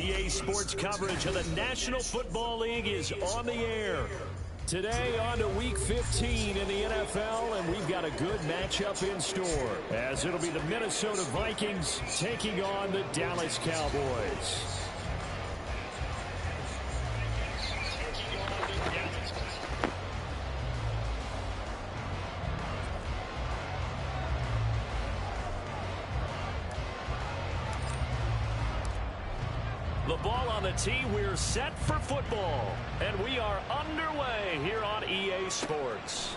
EA Sports coverage of the National Football League is on the air. Today on to Week 15 in the NFL, and we've got a good matchup in store, as it'll be the Minnesota Vikings taking on the Dallas Cowboys. The ball on the tee, we're set for football. And we are underway here on EA Sports.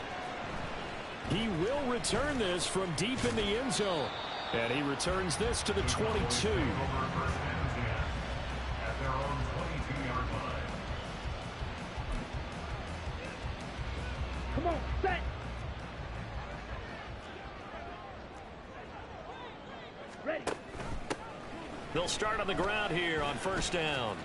He will return this from deep in the end zone. And he returns this to the 22. Come on, set. Ready. They'll start on the ground here on first down.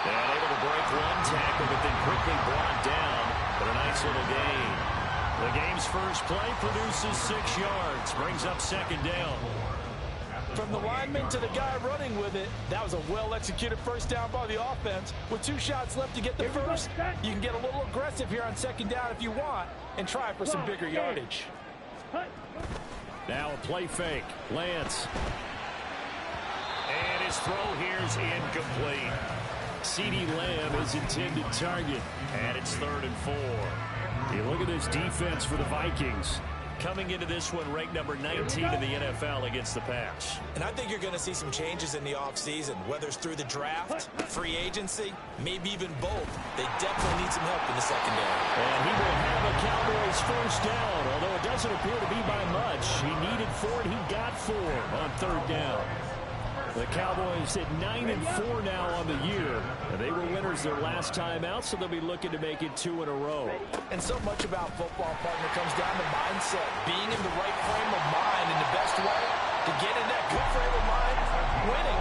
And able to break one tackle, but then quickly brought down for a nice little gain. The game's first play produces 6 yards, brings up second down. From the lineman to the guy running with it, that was a well-executed first down by the offense. With 2 shots left to get the first, you can get a little aggressive here on second down if you want and try for some bigger yardage. Now a play fake. Lance. And his throw here's incomplete. CeeDee Lamb is intended target. And it's 3rd and 4. You look at this defense for the Vikings. Coming into this one ranked number 19 in the NFL against the pass. And I think you're going to see some changes in the offseason, whether it's through the draft, free agency, maybe even both. They definitely need some help in the secondary. And he will have a Cowboys first down, although it doesn't appear to be by much. He needed 4 and he got 4 on 3rd down. The Cowboys at 9-4 now on the year. And they were winners their last time out, so they'll be looking to make it 2 in a row. And so much about football, partner, comes down to mindset. Being in the right frame of mind in the best way to get in that good frame of mind, winning.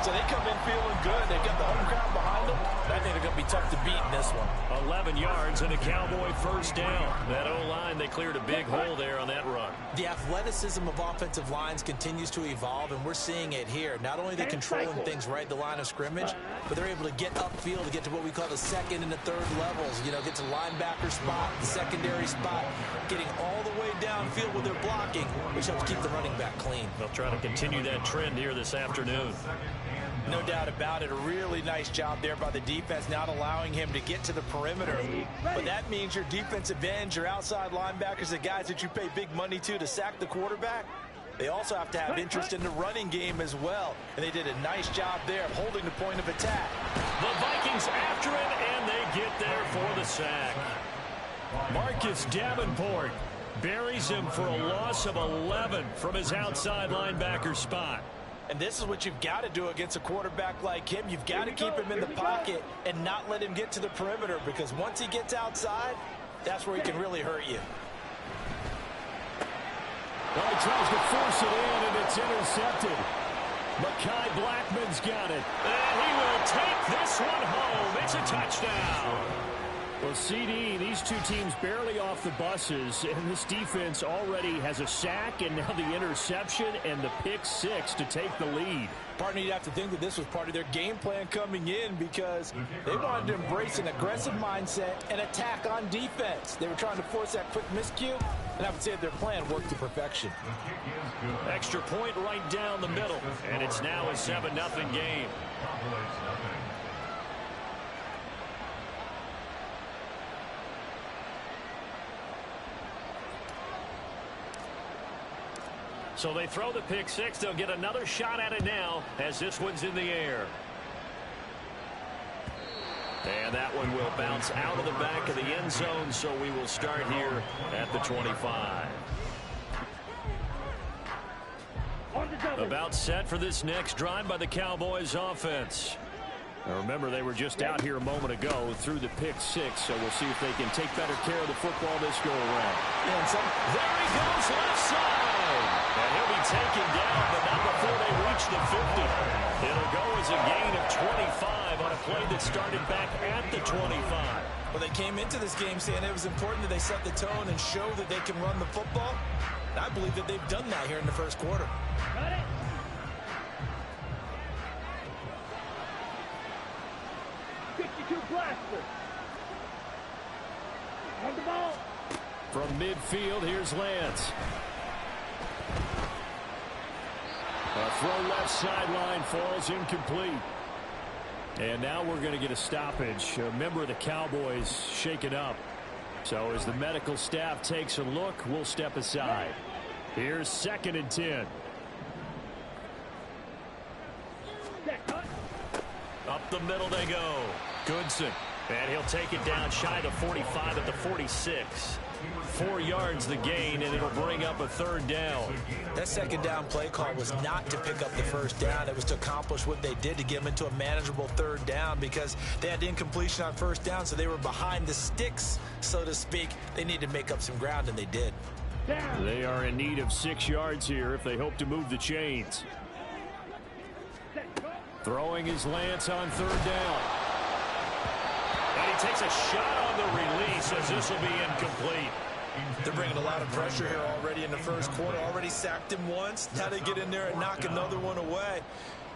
So they come in feeling good. They've got the home crowd behind them. I think they're going to be tough to beat in this one. 11 yards and a Cowboy first down. That O-line, they cleared a big hole there on that run. The athleticism of offensive lines continues to evolve, and we're seeing it here. Not only are they controlling things right at the line of scrimmage, but they're able to get upfield to get to what we call the 2nd and the 3rd levels. You know, get to linebacker spot, the secondary spot, getting all the way downfield with their blocking, which helps keep the running back clean. They'll try to continue that trend here this afternoon. No doubt about it. A really nice job there by the defense, not allowing him to get to the perimeter. But that means your defensive ends, your outside linebackers, the guys that you pay big money to sack the quarterback, they also have to have interest in the running game as well. And they did a nice job there of holding the point of attack. The Vikings after it, and they get there for the sack. Marcus Davenport buries him for a loss of 11 from his outside linebacker spot. And this is what you've got to do against a quarterback like him. You've got to keep him in the pocket and not let him get to the perimeter, because once he gets outside, that's where he can really hurt you. Well, he tries to force it in, and it's intercepted. Mekhi Blackman's got it. And he will take this one home. It's a touchdown. Well, CD, these two teams barely off the buses, and this defense already has a sack and now the interception and the pick 6 to take the lead. Partner, you'd have to think that this was part of their game plan coming in, because they wanted to embrace an aggressive mindset and attack on defense. They were trying to force that quick miscue, and I would say their plan worked to perfection. Extra point right down the middle, and it's now a 7-0 game. So they throw the pick 6. They'll get another shot at it now as this one's in the air. And that one will bounce out of the back of the end zone, so we will start here at the 25. About set for this next drive by the Cowboys offense. Now remember, they were just out here a moment ago through the pick 6, so we'll see if they can take better care of the football this go around. And there he goes, left side. And he'll be taken down, but not before they reach the 50. It'll go as a gain of 25 on a play that started back at the 25. Well, they came into this game saying it was important that they set the tone and show that they can run the football. And I believe that they've done that here in the first quarter. 52 blaster. On the ball. From midfield, here's Lance. A throw left sideline falls incomplete. And now we're going to get a stoppage. A member of the Cowboys shaken up. So as the medical staff takes a look, we'll step aside. Here's 2nd and 10. Up the middle they go. Goodson. And he'll take it down shy of the 45 at the 46. 4 yards the gain, and it'll bring up a 3rd down. That 2nd down play call was not to pick up the 1st down. It was to accomplish what they did to get them into a manageable 3rd down because they had incompletion on 1st down, so they were behind the sticks, so to speak. They needed to make up some ground, and they did. They are in need of 6 yards here if they hope to move the chains. Throwing his Lance on 3rd down. And he takes a shot on the release as this will be incomplete. They're bringing a lot of pressure here already in the 1st quarter. Already sacked him once. Now they get in there and knock another one away.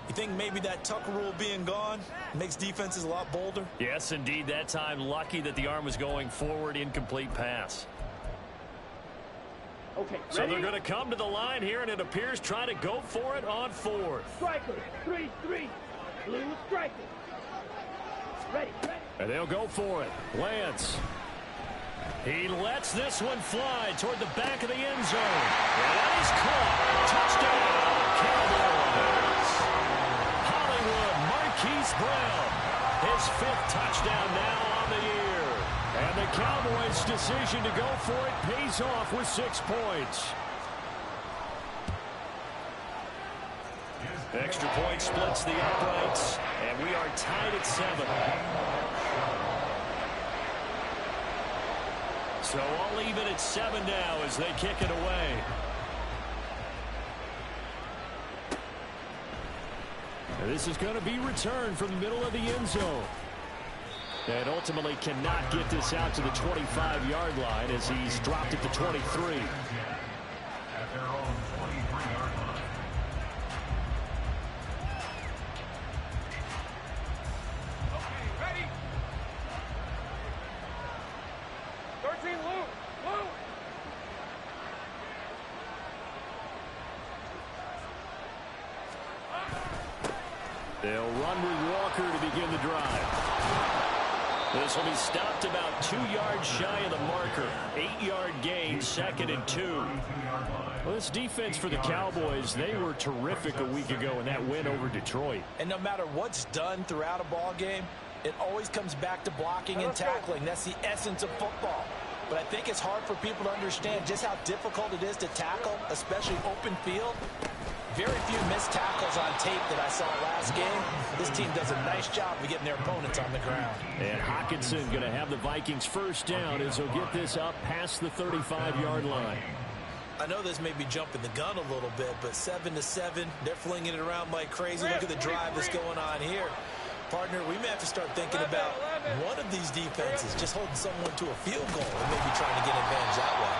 You think maybe that Tucker rule being gone makes defenses a lot bolder? Yes, indeed. That time, lucky that the arm was going forward. Incomplete pass. Okay, ready? So they're going to come to the line here, and it appears trying to go for it on 4th. Strikers, 3-3. Blue strikers. Ready. And they'll go for it. Lance. He lets this one fly toward the back of the end zone. And that is caught. Touchdown, Cowboys. Hollywood Marquise Brown. His 5th touchdown now on the year. And the Cowboys' decision to go for it pays off with 6 points. Extra point splits the uprights, and we are tied at 7. So all even at 7 now as they kick it away. And this is going to be returned from the middle of the end zone. And ultimately cannot get this out to the 25-yard line as he's dropped at the 23. At their own 23-yard line. Okay, ready. 13 loose. They'll run with Walker to begin the drive. This will be stopped about 2 yards shy of the marker. 8-yard gain, 2nd and 2. Well, this defense for the Cowboys, they were terrific a week ago in that win over Detroit. And no matter what's done throughout a ball game, it always comes back to blocking and tackling. That's the essence of football. But I think it's hard for people to understand just how difficult it is to tackle, especially open field. Very few missed tackles on tape that I saw last game. This team does a nice job of getting their opponents on the ground. And Hockenson going to have the Vikings 1st down as he'll get this up past the 35-yard line. I know this may be jumping the gun a little bit, but 7-7, they're flinging it around like crazy. Look at the drive that's going on here. Partner, we may have to start thinking about one of these defenses just holding someone to a field goal and maybe trying to get advantage that way.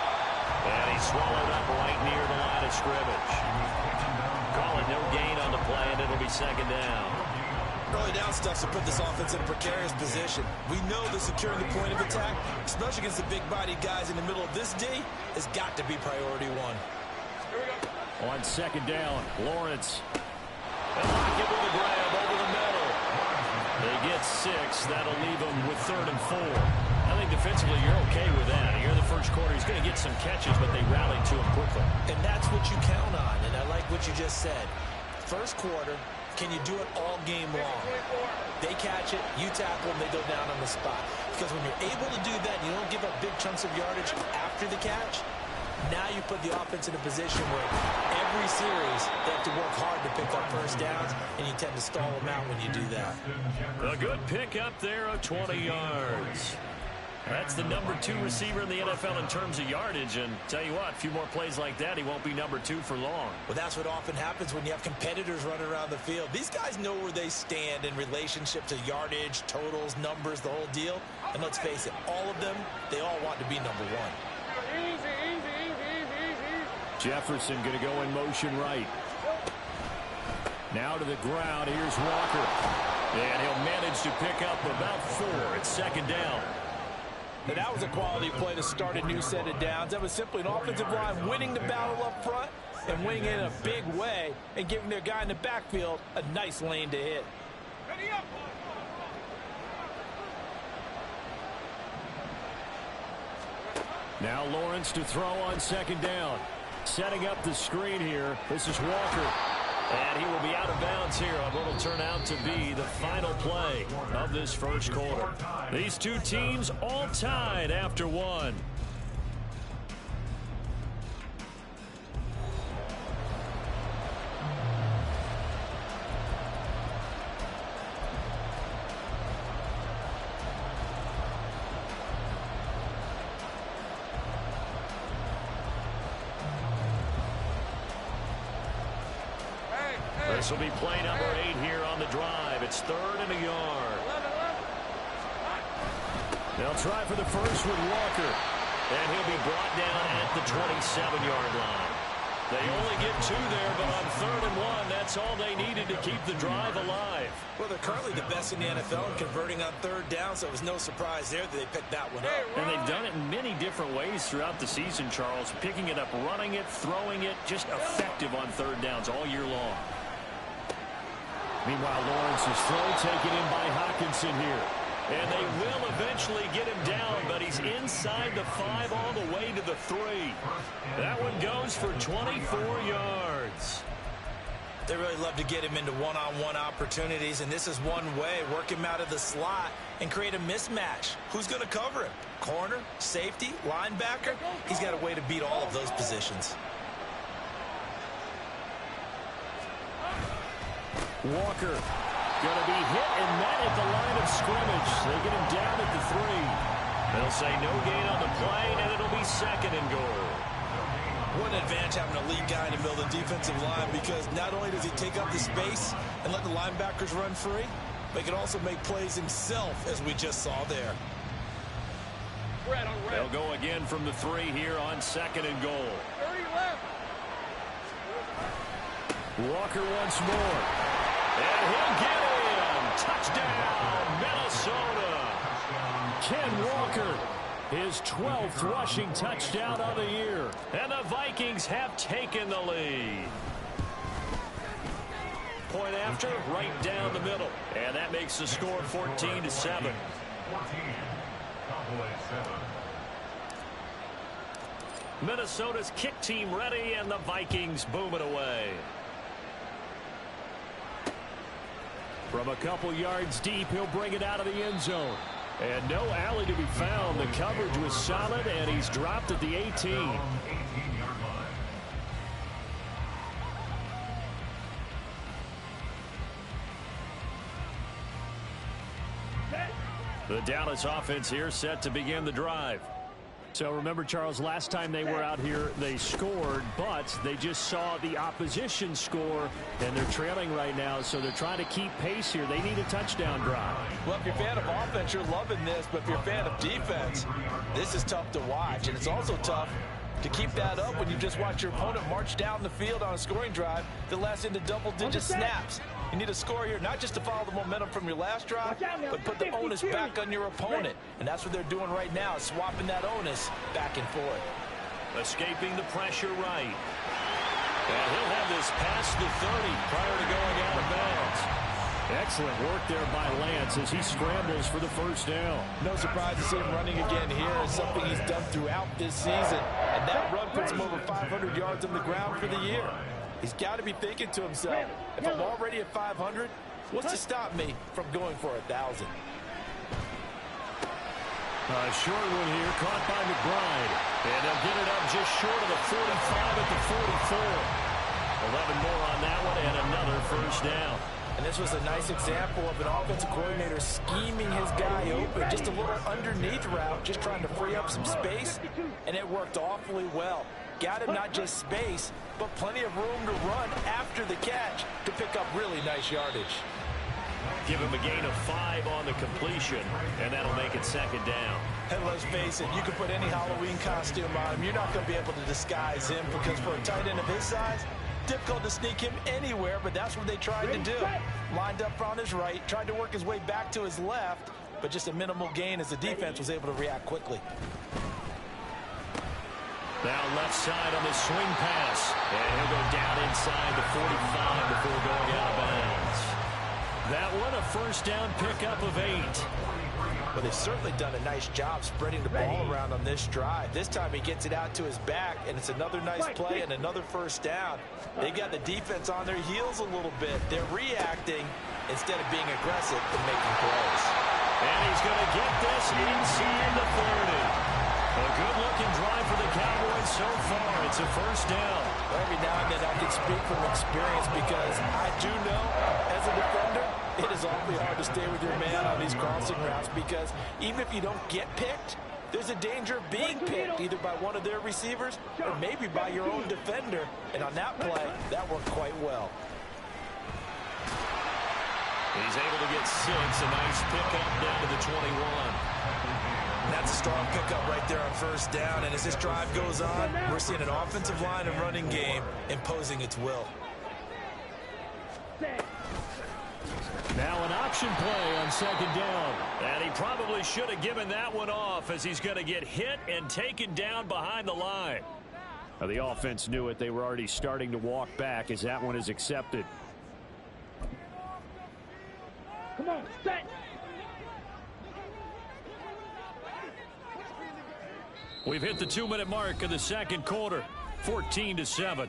And he's swallowed up right near the line of scrimmage. Call it no gain on the play, and it'll be 2nd down. Early down stuff to put this offense in a precarious position. We know that securing the point of attack, especially against the big-bodied guys in the middle of this D, has got to be priority 1. On 2nd down, Lawrence. And Lockett with a grab over the middle. They get 6. That'll leave them with 3rd and 4. I think defensively you're okay with that. Here in the 1st quarter, he's going to get some catches, but they rallied to him quickly. And that's what you count on, and I like what you just said. 1st quarter, can you do it all game long? They catch it, you tackle them, they go down on the spot. Because when you're able to do that, you don't give up big chunks of yardage after the catch, now you put the offense in a position where every series they have to work hard to pick up 1st downs, and you tend to stall them out when you do that. A good pick up there of 20 yards. That's the number 2 receiver in the NFL in terms of yardage, and tell you what, a few more plays like that, he won't be number 2 for long. Well, that's what often happens when you have competitors running around the field. These guys know where they stand in relationship to yardage, totals, numbers, the whole deal. And let's face it, all of them, they all want to be number 1. Easy. Jefferson going to go in motion right. Now to the ground. Here's Walker. And he'll manage to pick up about 4. It's second down. And that was a quality play to start a new set of downs. That was simply an offensive line winning the battle up front and winning it in a big way and giving their guy in the backfield a nice lane to hit. Ready up. Now Lawrence to throw on second down. Setting up the screen here. This is Walker. And he will be out of bounds here on what will turn out to be the final play of this first quarter. These two teams all tied after one. This will be play number 8 here on the drive. It's 3rd and a yard. They'll try for the first with Walker. And he'll be brought down at the 27-yard line. They only get 2 there, but on 3rd and 1, that's all they needed to keep the drive alive. Well, they're currently the best in the NFL in converting on 3rd down, so it was no surprise there that they picked that one up. And they've done it in many different ways throughout the season, Charles. Picking it up, running it, throwing it, just effective on 3rd downs all year long. Meanwhile, Lawrence's throw taken in by Hockenson here. And they will eventually get him down, but he's inside the 5 all the way to the 3. That one goes for 24 yards. They really love to get him into one-on-one opportunities, and this is one way. Work him out of the slot and create a mismatch. Who's going to cover him? Corner, safety, linebacker? He's got a way to beat all of those positions. Walker going to be hit and met at the line of scrimmage. They get him down at the 3. They'll say no gain on the play, and it'll be 2nd and goal. What an advantage having a lead guy in the middle of the defensive line, because not only does he take up the space and let the linebackers run free, but he can also make plays himself, as we just saw there. Red on red. They'll go again from the 3 here on 2nd and goal. 30 left. Walker once more. And he'll get him. Touchdown, Minnesota. Ken Walker, his 12th rushing touchdown of the year. And the Vikings have taken the lead. Point after, right down the middle. And that makes the score 14-7. 14. Cowboys 7. Minnesota's kick team ready, and the Vikings boom it away. From a couple yards deep, he'll bring it out of the end zone. And no alley to be found. The coverage was solid, and he's dropped at the 18. 18-yard line. The Dallas offense here set to begin the drive. So remember, Charles, last time they were out here, they scored, but they just saw the opposition score, and they're trailing right now, so they're trying to keep pace here. They need a touchdown drive. Well, if you're a fan of offense, you're loving this, but if you're a fan of defense, this is tough to watch, and it's also tough to keep that up when you just watch your opponent march down the field on a scoring drive that lasts into double-digit snaps. You need a score here, not just to follow the momentum from your last drive, but put the onus back on your opponent. And that's what they're doing right now, swapping that onus back and forth. Escaping the pressure right. And he'll have this past the 30 prior to going out of bounds. Excellent work there by Lance as he scrambles for the first down. No surprise to see him running again here. It's something he's done throughout this season. And that run puts him over 500 yards on the ground for the year. He's got to be thinking to himself, if I'm already at 500, what's to stop me from going for 1,000? A short one here, caught by McBride. And they'll get it up just short of the 45 at the 44. 11 more on that one, and another first down. And this was a nice example of an offensive coordinator scheming his guy open. Just a little underneath route, just trying to free up some space, and it worked awfully well. Got him not just space, but plenty of room to run after the catch to pick up really nice yardage. Give him a gain of 5 on the completion, and that'll make it second down. And let's face it, you can put any Halloween costume on him. You're not going to be able to disguise him, because for a tight end of his size, difficult to sneak him anywhere, but that's what they tried to do. Lined up on his right, tried to work his way back to his left, but just a minimal gain as the defense was able to react quickly. Now left side on the swing pass. And he'll go down inside the 45 before going out of bounds. That one a first down pickup of 8. But they've certainly done a nice job spreading the ball around on this drive. This time he gets it out to his back, and it's another nice play and another first down. They got the defense on their heels a little bit. They're reacting instead of being aggressive and making plays. And he's going to get this inside the 30. A good-looking drive for the Cowboys so far. It's a first down. Every now and then I can speak from experience because I do know, as a defender, it is awfully hard to stay with your man on these crossing routes because even if you don't get picked, there's a danger of being picked either by one of their receivers or maybe by your own defender. And on that play, that worked quite well. He's able to get 6. A nice pickup down to the 21. That's a strong pickup right there on first down. And as this drive goes on, we're seeing an offensive line and running game imposing its will. Now an option play on second down. And he probably should have given that one off as he's going to get hit and taken down behind the line. Now the offense knew it. They were already starting to walk back as that one is accepted. Come on, set. We've hit the 2-minute mark of the second quarter, 14-7.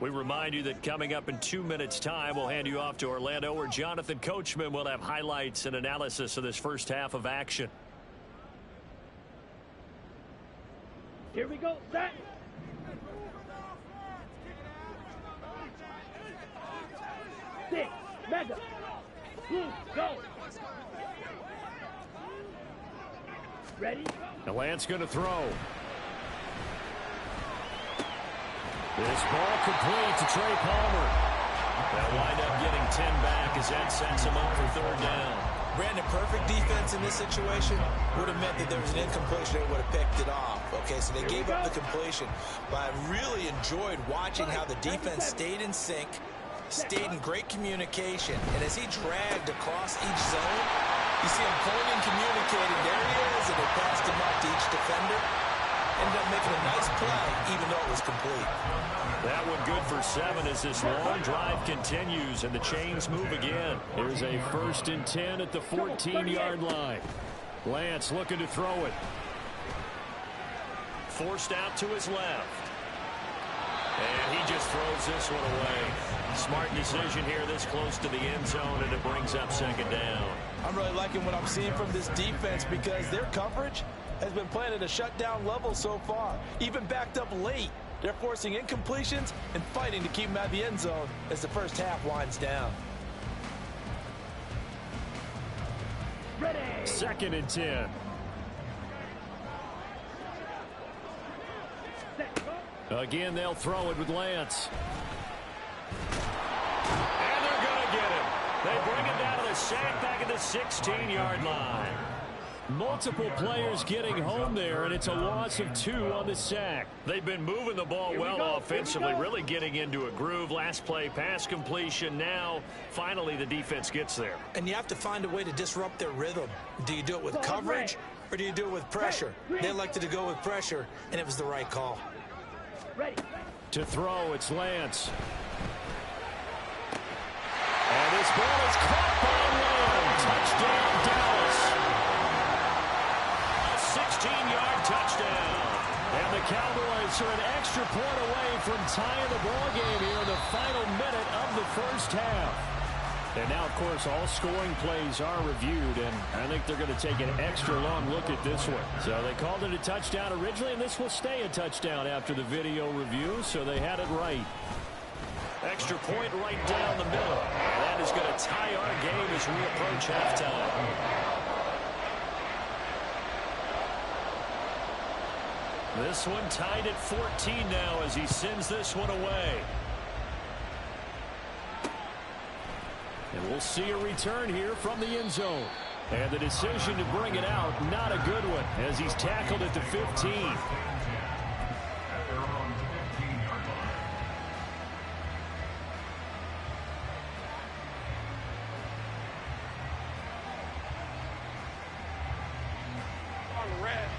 We remind you that coming up in 2 minutes' time, we'll hand you off to Orlando, where Jonathan Coachman will have highlights and analysis of this first half of action. Here we go, set. Six, mega. Go. Ready? Now Lance going to throw. This ball complete to Trey Palmer. They'll wind up getting 10 back as that sets him up for third down. Brandon, perfect defense in this situation would have meant that there was an incompletion that would have picked it off. Okay, so they gave up the completion. But I really enjoyed watching how the defense stayed in sync, stayed in great communication. And as he dragged across each zone, you see him pulling and communicating. There he is, and they passed him up to each defender. Ended up making a nice play, even though it was complete. That one good for 7 as this long drive continues, and the chains move again. Here's a 1st and 10 at the 14-yard line. Lance looking to throw it. Forced out to his left. And he just throws this one away. Smart decision here this close to the end zone, and it brings up second down. I'm really liking what I'm seeing from this defense because their coverage has been playing at a shutdown level so far. Even backed up late, they're forcing incompletions and fighting to keep them out of the end zone as the first half winds down. Ready. 2nd and 10. Again, they'll throw it with Lance. And they're going to get him. They bring it down to the sack back at the 16-yard line. Multiple players getting home there, and it's a loss of 2 on the sack. They've been moving the ball well offensively, really getting into a groove. Last play, pass completion. Now, finally, the defense gets there. And you have to find a way to disrupt their rhythm. Do you do it with coverage, or do you do it with pressure? They elected to go with pressure, and it was the right call. Ready. To throw, it's Lance. And this ball is caught by Lamb. Touchdown, Dallas. A 16-yard touchdown. And the Cowboys are an extra point away from tying the ball game here in the final minute of the first half. And now, of course, all scoring plays are reviewed, and I think they're going to take an extra long look at this one. So they called it a touchdown originally, and this will stay a touchdown after the video review, so they had it right. Extra point right down the middle. That is going to tie our game as we approach halftime. This one tied at 14 now as he sends this one away. And we'll see a return here from the end zone. And the decision to bring it out, not a good one, as he's tackled at the 15.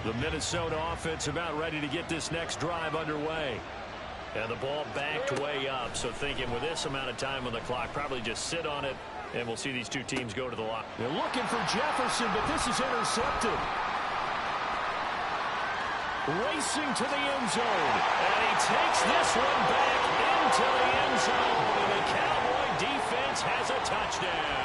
The Minnesota offense about ready to get this next drive underway. And the ball backed way up, so thinking with this amount of time on the clock, probably just sit on it, and we'll see these two teams go to the line. They're looking for Jefferson, but this is intercepted. Racing to the end zone, and he takes this one back into the end zone, and the Cowboy defense has a touchdown.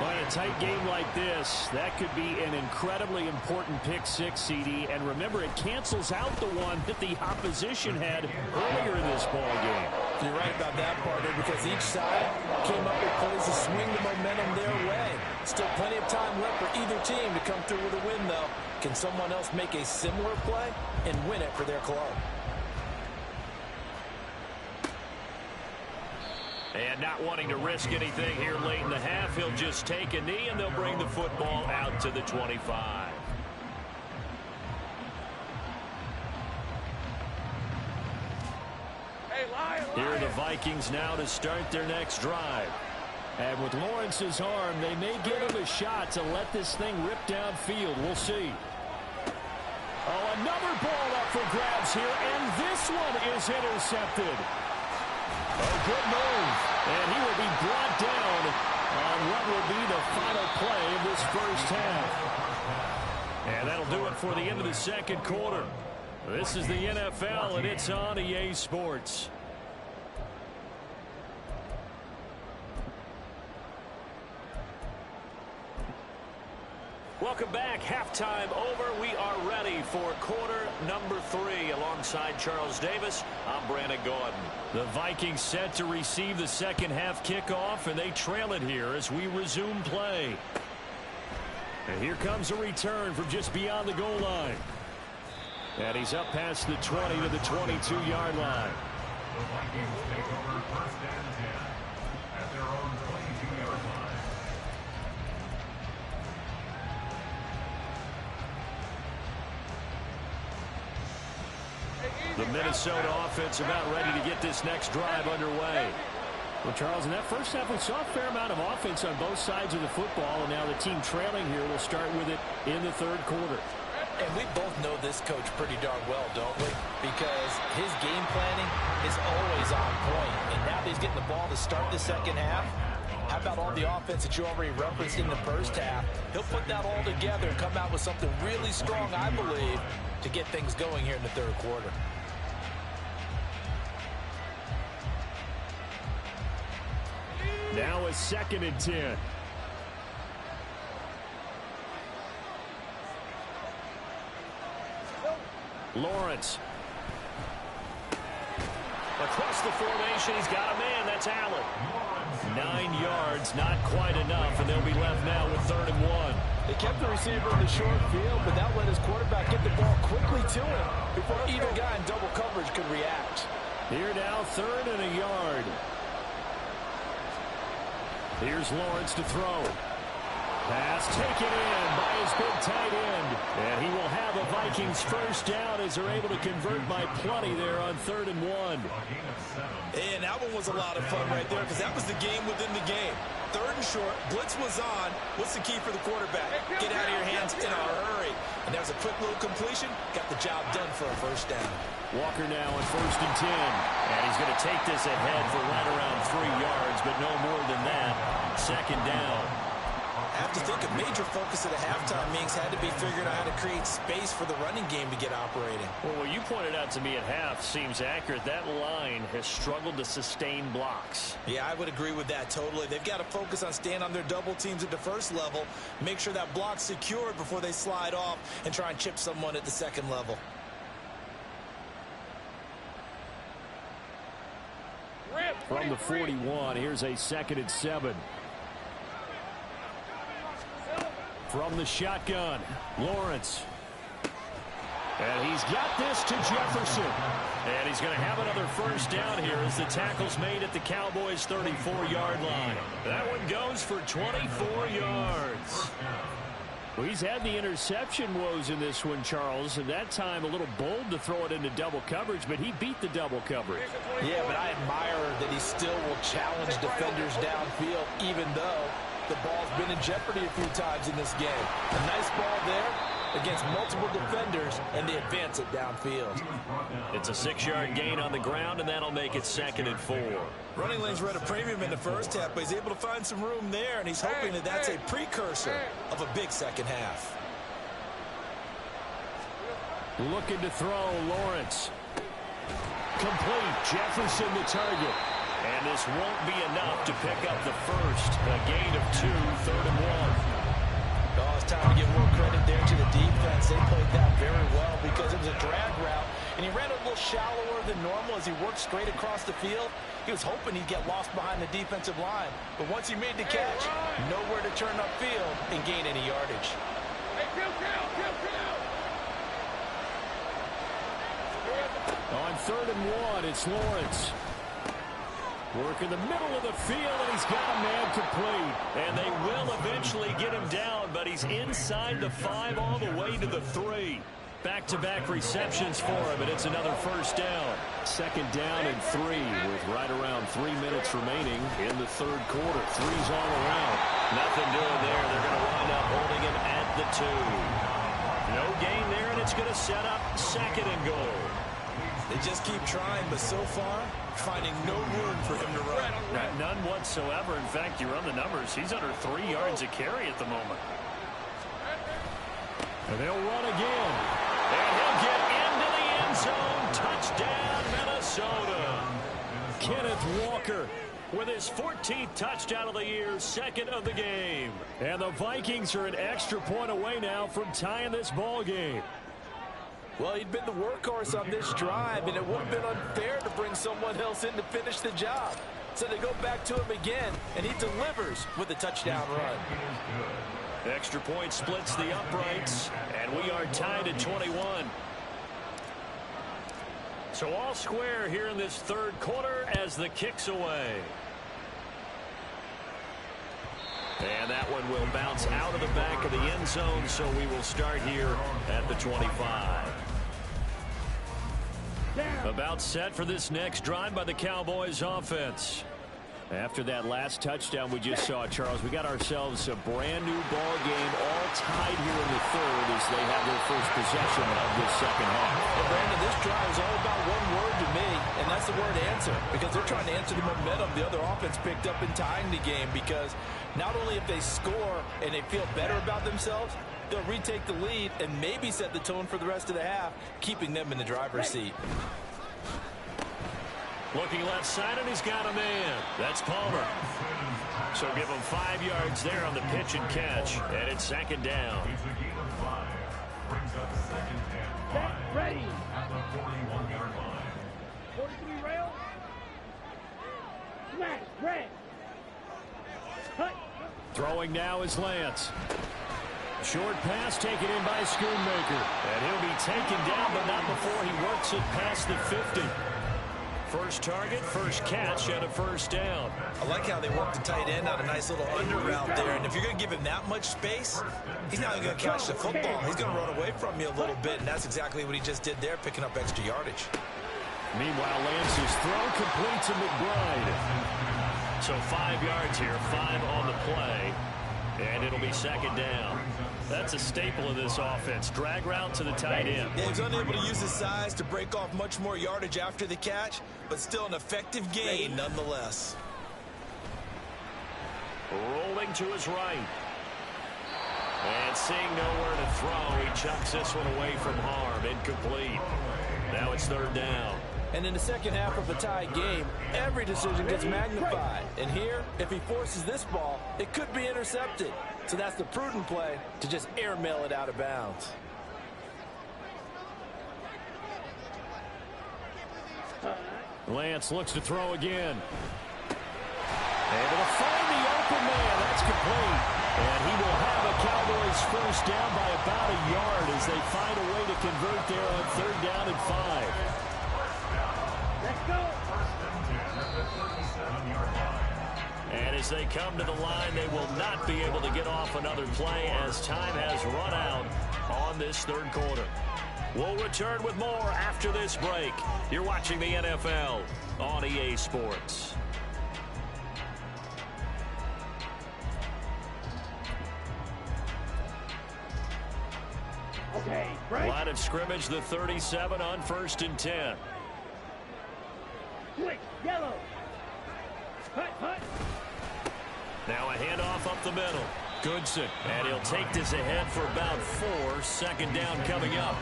On a tight game like this, that could be an incredibly important pick six, CD. And remember, it cancels out the one that the opposition had earlier in this ball game. You're right about that, partner, because each side came up with plays to swing the momentum their way. Still plenty of time left for either team to come through with a win, though. Can someone else make a similar play and win it for their club? And not wanting to risk anything here late in the half, he'll just take a knee, and they'll bring the football out to the 25. Here are the Vikings now to start their next drive. And with Lawrence's arm, they may give him a shot to let this thing rip downfield. We'll see. Oh, another ball up for grabs here, and this one is intercepted. A good move, and he will be brought down on what will be the final play of this first half. And that'll do it for the end of the second quarter. This is the NFL, and it's on EA Sports. Welcome back. Halftime over. We are ready for quarter number 3. Alongside Charles Davis, I'm Brandon Gordon. The Vikings set to receive the second half kickoff, and they trail it here as we resume play. And here comes a return from just beyond the goal line. And he's up past the 20 to the 22-yard line. The Vikings take over first and 10 at their own 22-yard line. The Minnesota offense about ready to get this next drive underway. Well, Charles, in that first half, we saw a fair amount of offense on both sides of the football, and now the team trailing here will start with it in the third quarter. And we both know this coach pretty darn well, don't we? Because his game planning is always on point. And now that he's getting the ball to start the second half, how about all the offense that you already referenced in the first half? He'll put that all together and come out with something really strong, I believe, to get things going here in the third quarter. Now a 2nd and 10. Lawrence. Across the formation, he's got a man. That's Allen. 9 yards, not quite enough, and they'll be left now with 3rd and 1. They kept the receiver in the short field, but that let his quarterback get the ball quickly to him before either guy in double coverage could react. Here now, 3rd and a yard. Here's Lawrence to throw. Pass taken in by his big tight end. And he will have a Vikings first down as they're able to convert by plenty there on 3rd and 1. And that one was a lot of fun right there because that was the game within the game. 3rd and short, blitz was on. What's the key for the quarterback? Get out of your hands in a hurry. And there's a quick little completion. Got the job done for a first down. Walker now on 1st and 10. And he's going to take this ahead for right around 3 yards, but no more than that. 2nd down. I have to think a major focus at the halftime meetings had to be figuring out how to create space for the running game to get operating. Well, what you pointed out to me at half seems accurate. That line has struggled to sustain blocks. Yeah, I would agree with that totally. They've got to focus on staying on their double teams at the first level, make sure that block's secured before they slide off and try and chip someone at the second level. From the 41, here's a 2nd and 7. From the shotgun, Lawrence. And he's got this to Jefferson. And he's going to have another first down here as the tackle's made at the Cowboys' 34-yard line. That one goes for 24 yards. Well, he's had the interception woes in this one, Charles, and that time a little bold to throw it into double coverage, but he beat the double coverage. Yeah, but I admire that he still will challenge defenders downfield, even though the ball's been in jeopardy a few times in this game. A nice ball there against multiple defenders, and they advance it downfield. It's a 6-yard gain on the ground, and that'll make it 2nd and 4. Running lanes were at a premium in the first half, but he's able to find some room there, and he's hoping that that's a precursor of a big second half. Looking to throw, Lawrence. Complete. Jefferson the target. And this won't be enough to pick up the first. A gain of 2, 3rd and 1. Oh, it's time to give more credit there to the defense. They played that very well because it was a drag route, and he ran a little shallower than normal as he worked straight across the field. He was hoping he'd get lost behind the defensive line, but once he made the catch, nowhere to turn upfield and gain any yardage. Hey, kill. On 3rd and 1, it's Lawrence. Work in the middle of the field, and he's got a man complete. And they will eventually get him down, but he's inside the 5 all the way to the 3. Back-to-back receptions for him, and it's another first down. 2nd down and 3 with right around 3 minutes remaining in the 3rd quarter. 3's all around. Nothing doing there. They're going to wind up holding him at the 2. No gain there, and it's going to set up 2nd and goal. They just keep trying, but so far, finding no room for him to run. None whatsoever. In fact, you run the numbers. He's under 3 yards a carry at the moment. And they'll run again. And he'll get into the end zone. Touchdown, Minnesota. Kenneth Walker with his 14th touchdown of the year, 2nd of the game. And the Vikings are an extra point away now from tying this ball game. Well, he'd been the workhorse on this drive, and it would have been unfair to bring someone else in to finish the job. So they go back to him again, and he delivers with a touchdown run. Extra point splits the uprights, and we are tied at 21. So all square here in this 3rd quarter as the kick's away. And that one will bounce out of the back of the end zone, so we will start here at the 25. About set for this next drive by the Cowboys offense. After that last touchdown we just saw, Charles, we got ourselves a brand new ball game, all tied here in the 3rd as they have their first possession of this 2nd half. Well, Brandon, this drive is all about one word to me, and that's the word answer, because they're trying to answer the momentum the other offense picked up in tying the game, because not only if they score and they feel better about themselves, they'll retake the lead and maybe set the tone for the rest of the half, keeping them in the driver's seat. Looking left side, and he's got a man. That's Palmer. So give him 5 yards there on the pitch and catch, and it's 2nd down. Ready. 43 rail. Smash. Red. Cut. Throwing now is Lance. Short pass taken in by Schoonmaker. And he'll be taken down, but not before he works it past the 50. First target, first catch, and a first down. I like how they work the tight end on a nice little under route there. And if you're going to give him that much space, he's not even going to catch the football. He's going to run away from you a little bit, and that's exactly what he just did there, picking up extra yardage. Meanwhile, Lance's throw complete to McBride. So 5 yards here, 5 on the play, and it'll be 2nd down. That's a staple of this offense. Drag route to the tight end. Yeah, he's unable to use his size to break off much more yardage after the catch, but still an effective gain nonetheless. Rolling to his right. And seeing nowhere to throw, he chucks this one away from harm. Incomplete. Now it's 3rd down. And in the second half of a tied game, every decision gets magnified. And here, if he forces this ball, it could be intercepted. So that's the prudent play, to just airmail it out of bounds. Lance looks to throw again. Able to find the open man. That's complete. And he will have a Cowboys first down by about a yard as they find a way to convert there on 3rd down and 5. Let's go. And as they come to the line, they will not be able to get off another play as time has run out on this 3rd quarter. We'll return with more after this break. You're watching the NFL on EA Sports. Okay, break. Line of scrimmage, the 37 on 1st and 10. Quick, yellow. Hut, hut. Now a handoff up the middle. Goodson, and he'll take this ahead for about 4. 2nd down coming up.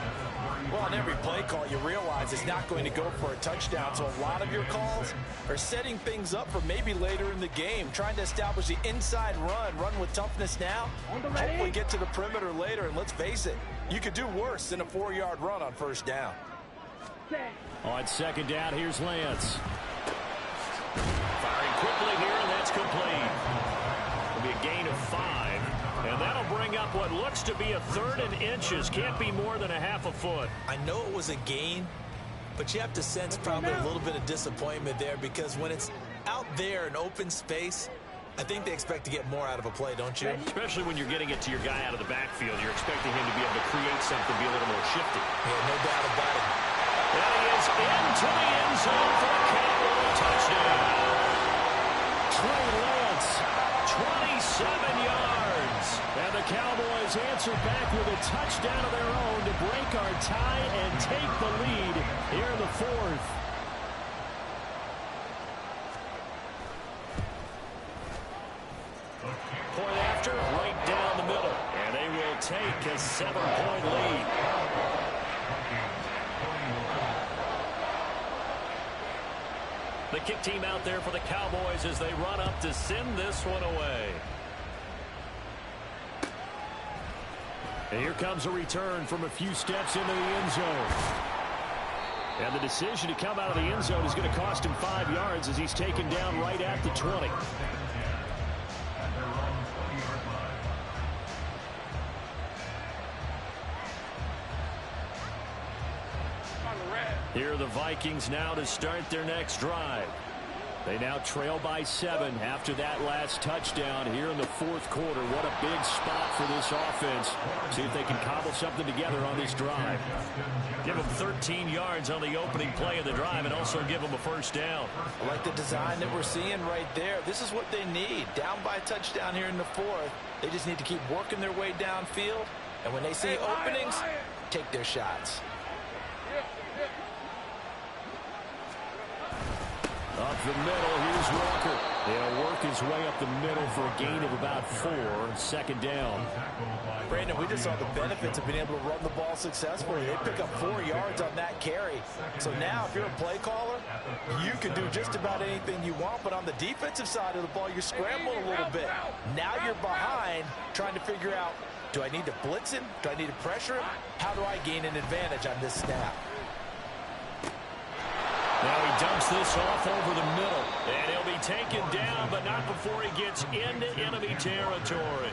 Well, on every play call, you realize it's not going to go for a touchdown, so a lot of your calls are setting things up for maybe later in the game, trying to establish the inside run with toughness now, hopefully get to the perimeter later, and let's face it, you could do worse than a 4-yard run on 1st down. On 2nd down, here's Lance. Firing quickly here, and that's complete. It'll be a gain of 5. And that'll bring up what looks to be a 3rd and inches. Can't be more than a half a foot. I know it was a gain, but you have to sense probably a little bit of disappointment there because when it's out there in open space, I think they expect to get more out of a play, don't you? Especially when you're getting it to your guy out of the backfield. You're expecting him to be able to create something, be a little more shifty. Yeah, no doubt about it. And he is into the end zone for a Cowboy touchdown. Trey Lance, 27 yards. And the Cowboys answer back with a touchdown of their own to break our tie and take the lead here in the 4th. Point after, right down the middle. And they will take a 7-point lead. The kick team out there for the Cowboys as they run up to send this one away. And here comes a return from a few steps into the end zone. And the decision to come out of the end zone is going to cost him 5 yards as he's taken down right at the 20. Here are the Vikings now to start their next drive. They now trail by 7 after that last touchdown here in the 4th quarter. What a big spot for this offense. See if they can cobble something together on this drive. Give them 13 yards on the opening play of the drive and also give them a 1st down. I like the design that we're seeing right there. This is what they need. Down by a touchdown here in the 4th. They just need to keep working their way downfield. And when they see openings, take their shots. Up the middle, here's Walker. He'll work his way up the middle for a gain of about 4. 2nd down. Brandon, we just saw the benefits of being able to run the ball successfully. They pick up 4 yards on that carry. So now, if you're a play caller, you can do just about anything you want. But on the defensive side of the ball, you're scrambling a little bit. Now you're behind, trying to figure out, do I need to blitz him? Do I need to pressure him? How do I gain an advantage on this snap? Now he dumps this off over the middle. And he'll be taken down, but not before he gets into enemy territory.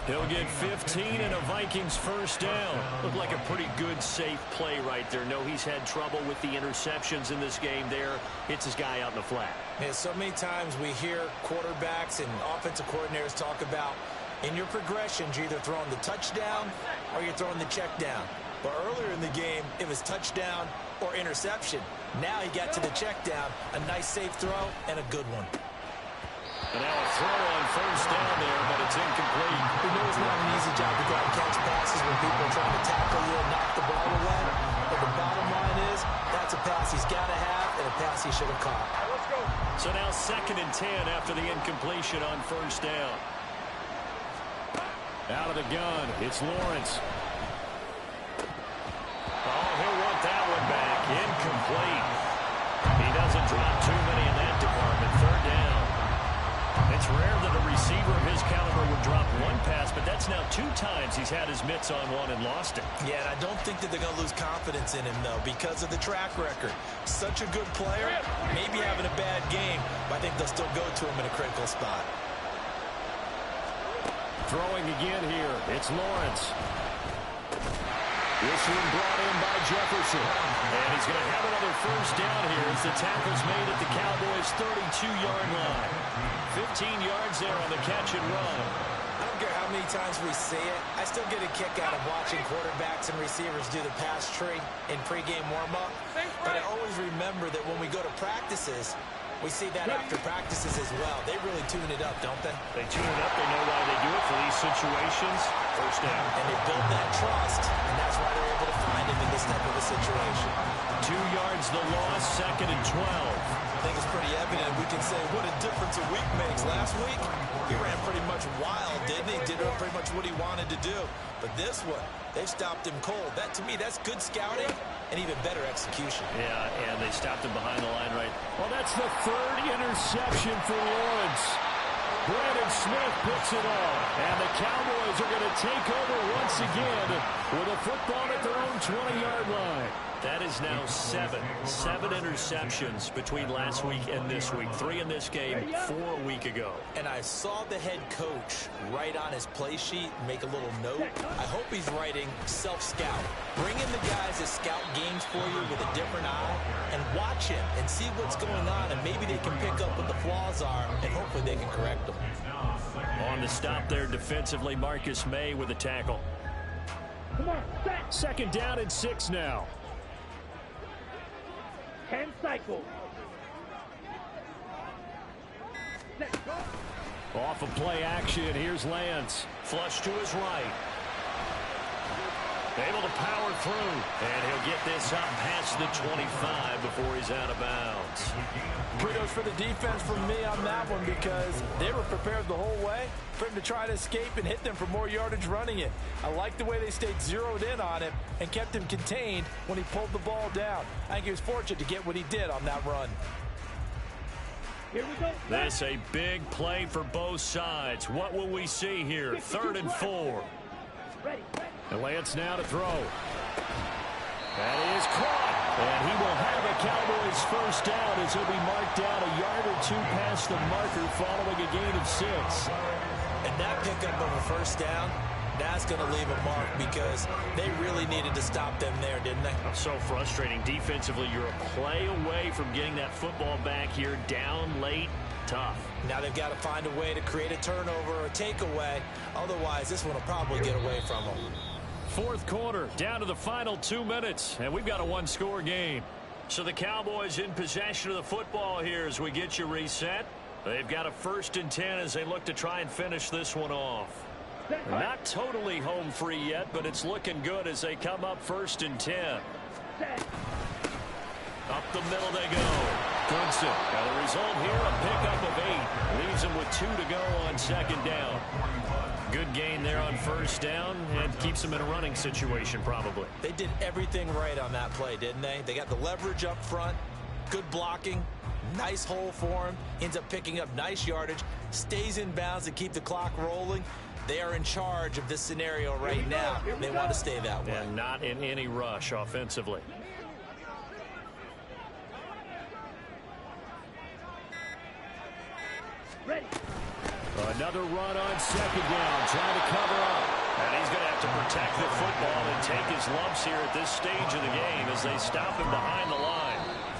He'll get 15 and a Vikings 1st down. Looked like a pretty good, safe play right there. No, he's had trouble with the interceptions in this game there. Hits his guy out in the flat. Yeah, so many times we hear quarterbacks and offensive coordinators talk about in your progressions, you're either throwing the touchdown or you're throwing the check down. But earlier in the game, it was touchdown or interception. Now he got to the check down, a nice safe throw, and a good one. And now a throw on 1st down there, but it's incomplete. We know it's not an easy job to go out and catch passes when people are trying to tackle you and knock the ball away. But the bottom line is, that's a pass he's got to have and a pass he should have caught. Let's go. So now 2nd and 10 after the incompletion on 1st down. Out of the gun, it's Lawrence. Oh, he'll want that one back. Incomplete. He doesn't drop too many in that department. 3rd down. It's rare that a receiver of his caliber would drop one pass, but that's now 2 times he's had his mitts on one and lost it. Yeah, and I don't think that they're going to lose confidence in him, though, because of the track record. Such a good player, maybe having a bad game, but I think they'll still go to him in a critical spot. Throwing again here. It's Lawrence. This one brought in by Jefferson. And he's going to have another 1st down here as the tackle's made at the Cowboys' 32-yard line. 15 yards there on the catch and run. I don't care how many times we see it. I still get a kick out of watching quarterbacks and receivers do the pass tree in pregame warm-up. But I always remember that when we go to practices, We see that after practices as well. They really tune it up, don't they? They tune it up. They know why they do it for these situations. First down. And they build that trust, and that's why they're able to find him in this type of a situation. 2 yards the loss, 2nd and 12. I think it's pretty evident. We can say what a difference a week makes. Last week, he ran pretty much wild, didn't he? Did pretty much what he wanted to do. But this one, they stopped him cold. That, to me, that's good scouting and even better execution. Yeah, and they stopped him behind the line right. Well, that's the 3rd interception for Lawrence. Brandon Smith picks it off. And the Cowboys are going to take over once again with a football at their own 20-yard line. That is now 7 interceptions between last week and this week. 3 in this game, 4 a week ago. And I saw the head coach write on his play sheet, make a little note. I hope he's writing self-scout. Bring in the guys that scout games for you with a different eye and watch him and see what's going on, and maybe they can pick up what the flaws are, and hopefully they can correct them. On the stop there defensively, Marcus May with a tackle. Come on, set. 2nd down and 6 now. 10 cycles. Set. Off of play action, here's Lance. Flush to his right. Able to power through. And he'll get this up past the 25 before he's out of bounds. Kudos for the defense from me on that one, because they were prepared the whole way for him to try to escape and hit them for more yardage running it. I like the way they stayed zeroed in on him and kept him contained when he pulled the ball down. I think he was fortunate to get what he did on that run. Here we go. This a big play for both sides. What will we see here? 3rd and 4. Ready. And Lance now to throw. That is caught. And he will have a Cowboys first down as he'll be marked down a yard or 2 past the marker following a gain of 6. And that pickup of a first down, that's going to leave a mark, because they really needed to stop them there, didn't they? So frustrating. Defensively, you're a play away from getting that football back here, down late. Tough. Now they've got to find a way to create a turnover or a takeaway. Otherwise, this one will probably get away from them. 4th quarter, down to the final 2 minutes, and we've got a 1-score game. So the Cowboys in possession of the football here as we get you reset. They've got a 1st and 10 as they look to try and finish this one off. They're not totally home free yet, but it's looking good as they come up 1st and 10. Up the middle they go. Goodson. Now the result here, a pickup of 8. Leaves him with 2 to go on 2nd down. Good gain there on 1st down and keeps them in a running situation probably. They did everything right on that play, didn't they? They got the leverage up front, good blocking, nice hole for him, ends up picking up nice yardage, stays in bounds to keep the clock rolling. They are in charge of this scenario right now. They want to stay that way. And not in any rush offensively. Ready. Another run on 2nd down, trying to cover up. And he's going to have to protect the football and take his lumps here at this stage of the game as they stop him behind the line.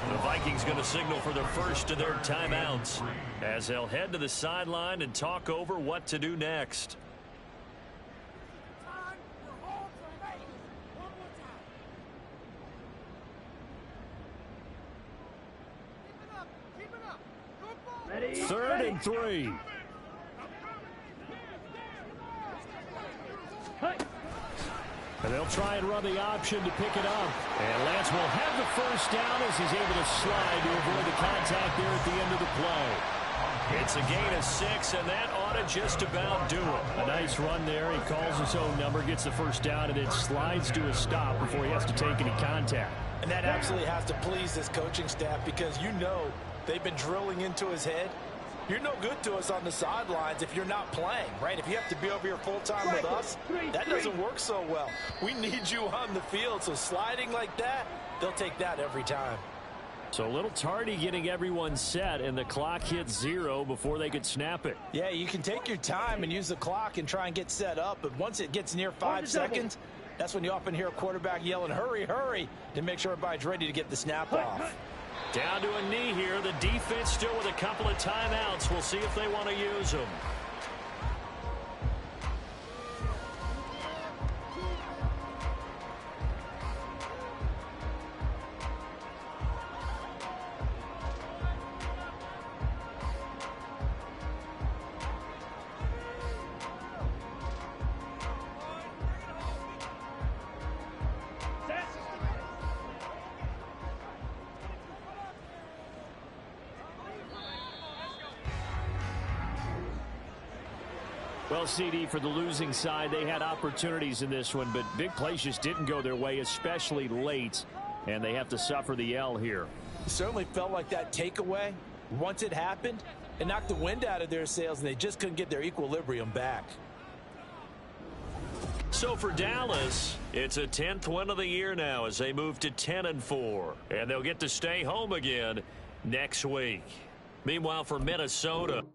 The Vikings going to signal for their first of their timeouts as they'll head to the sideline and talk over what to do next. Ready. 3rd and 3. And they'll try and run the option to pick it up. And Lance will have the first down as he's able to slide to avoid the contact there at the end of the play. It's a gain of 6, and that ought to just about do it. A nice run there. He calls his own number, gets the first down, and then slides to a stop before he has to take any contact. And that absolutely has to please this coaching staff, because you know they've been drilling into his head. You're no good to us on the sidelines if you're not playing, right? If you have to be over here full-time with us, that doesn't work so well. We need you on the field, so sliding like that, they'll take that every time. So a little tardy getting everyone set, and the clock hits 0 before they could snap it. Yeah, you can take your time and use the clock and try and get set up, but once it gets near 5 seconds, that's when you often hear a quarterback yelling, hurry, hurry, to make sure everybody's ready to get the snap off. Down to a knee here. The defense still with a couple of timeouts. We'll see if they want to use them. Well, CD, for the losing side, they had opportunities in this one, but big plays just didn't go their way, especially late, and they have to suffer the L here. It certainly felt like that takeaway, once it happened, it knocked the wind out of their sails, and they just couldn't get their equilibrium back. So for Dallas, it's a 10th win of the year now as they move to 10-4, and they'll get to stay home again next week. Meanwhile, for Minnesota,